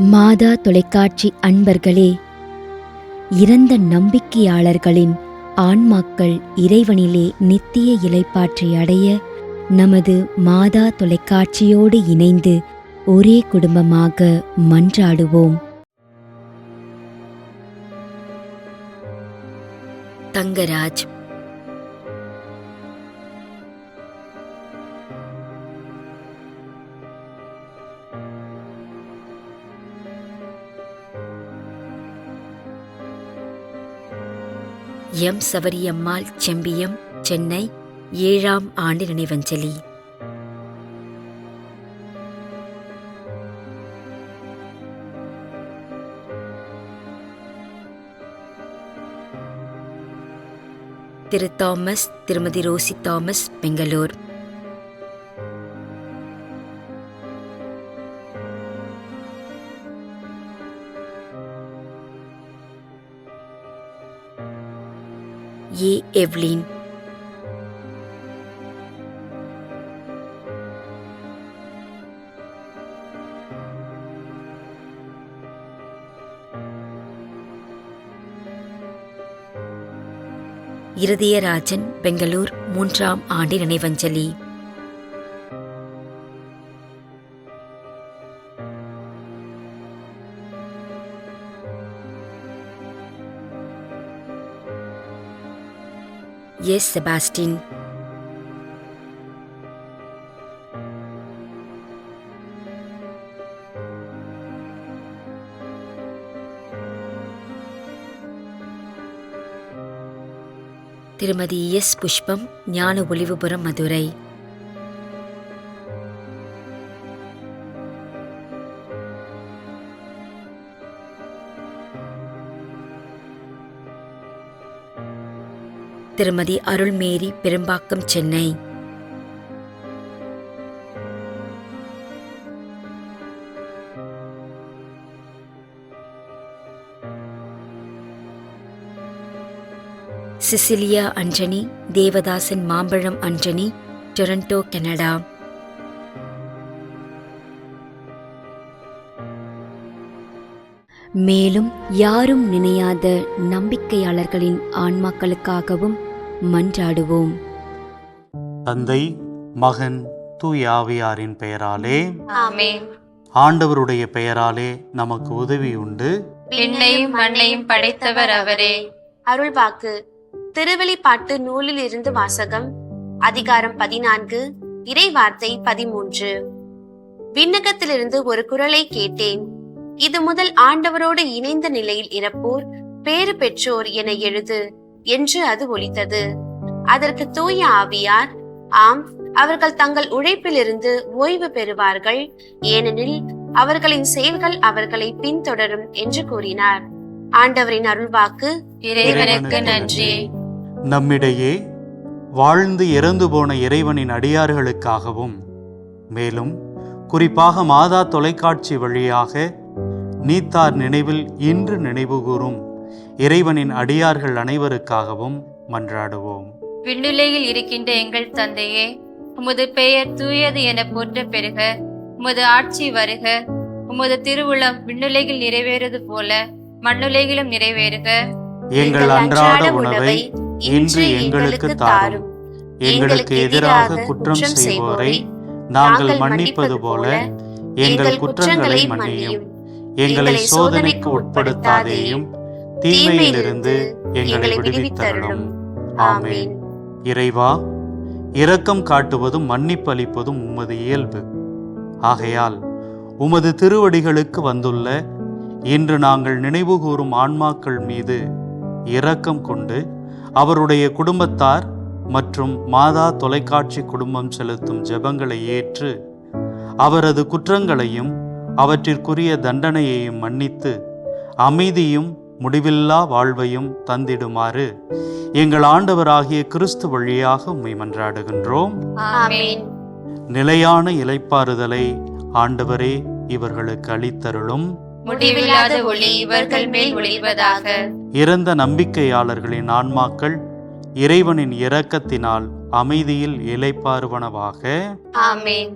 மாதா தொலைக்காட்சி அன்பர்களே, இறந்த நம்பிக்கையாளர்களின் ஆன்மாக்கள் இறைவனிலே நித்திய இளைப்பாற்றி அடைய நமது மாதா தொலைக்காட்சியோடு இணைந்து ஒரே குடும்பமாக மன்றாடுவோம். தங்கராஜ், எம் சவரியம்மாள், செம்பியம், சென்னை, 7ஆம் ஆண்டு நினைவஞ்சலி. திரு தாமஸ், திருமதி ரோசி தாமஸ், பெங்களூர். ஏ எவ்லின், இருதயராஜன், பெங்களூர், 3ஆம் ஆண்டு நினைவஞ்சலி. எஸ் செபாஸ்டின், திருமதி எஸ் புஷ்பம், ஞான ஒளிவுபுரம், மதுரை. திருமதி அருள்மேரி, பெரும்பாக்கம், சென்னை. சிசிலியா அஞ்சனி, தேவதாசன், மாம்பழம் அஞ்சனி, டொரண்டோ, கனடா. மேலும் யாரும் நினையாத நம்பிக்கையாளர்களின் ஆன்மாக்களுக்காகவும் மன்றாடுவோம். தந்தை, மகன், தூய ஆவியாரின் பெயராலே ஆமென். ஆண்டவருடைய பெயராலே நமக்கு உதவி உண்டு. விண்ணையும் மண்ணையும் படைத்தவர் அவரே. அருள்வாக்கு. திருவெளிப்பாட்டு நூலில் இருந்து வாசகம். அதிகாரம் 14, இறை வார்த்தை 13. விண்ணகத்திலிருந்து ஒரு குரலை கேட்டேன். இது முதல் ஆண்டவரோடு இணைந்த நிலையில் இறப்போர் பேறு பெற்றோர் என எழுது என்று அது ஒலித்தது. அதற்கு தூய ஆவியார், ஆம், அவர்கள் தங்கள் உழைப்பிலிருந்து ஓய்வு பெறுவார்கள், ஏனெனில் அவர்களின் செயல்கள் அவர்களை பின்தொடரும் என்று கூறினார். ஆண்டவரின் அருள்வாக்கு. இறைவனுக்கு நன்றி. நம்மிடையே வாழ்ந்து இறந்து போன இறைவனின் அடியார்களுக்காகவும், மேலும் குறிப்பாக மாதா தொலைக்காட்சி வழியாக நீத்தார் நினைவில் இன்று நினைவுகூரும் இறைவனின் அடியார்கள் அனைவருக்காகவும் மன்றாடுவோம். விண்ணுலகில் இருக்கின்ற எங்கள் தந்தையே, உமது பெயர் தூயது என போற்ற பெறுக. உமது ஆட்சி வருக. உமது திருவுளம் விண்ணுலகில் நிறைவேறுவது போல மண்ணுலகிலும் நிறைவேறுக. எங்கள் அன்றாட உணவை இன்று எங்களுக்கு தாரும். எங்களுக்கு எதிராக குற்றம் செய்வோரை நாங்கள் மன்னிப்பது போல எங்கள் குற்றங்களை மன்னியும். எங்களை சோதனைக்கு உட்படுத்தாதேயும், தீமையிலிருந்து எங்களை விடுவித்தருளும். ஆமென். இறைவா, இரக்கம் காட்டுவதும் மன்னிப்பு அளிப்பதும் உமது இயல்பு. ஆகையால் உமது திருவடிகளுக்கு வந்துள்ள இன்று நாங்கள் நினைவுகூரும் ஆன்மாக்கள் மீது இரக்கம் கொண்டு அவருடைய குடும்பத்தார் மற்றும் மாதா தொலைக்காட்சி குடும்பம் செலுத்தும் ஜெபங்களை ஏற்று அவரது குற்றங்களையும் அவற்றிற்குரிய தண்டனையையும் மன்னித்து அமைதியும் முடிவில்லா வாழ்வையும் தந்திடுமாறு எங்கள் ஆண்டவராகிய கிறிஸ்து வழியாக உம்மை மன்றாடுகின்றோம். ஆமென். நிலையான இளைப்பாறுதலை ஆண்டவரே இவர்களுக்கு அளித்தருளும். முடிவில்லாத ஒளி இவர்கள் மேல் ஒளிர்வதாக. இறந்த நம்பிக்கையாளர்களின் ஆன்மாக்கள் இறைவனின் இரக்கத்தினால் அமைதியில் இளைப்பாறுவனவாக. ஆமென்.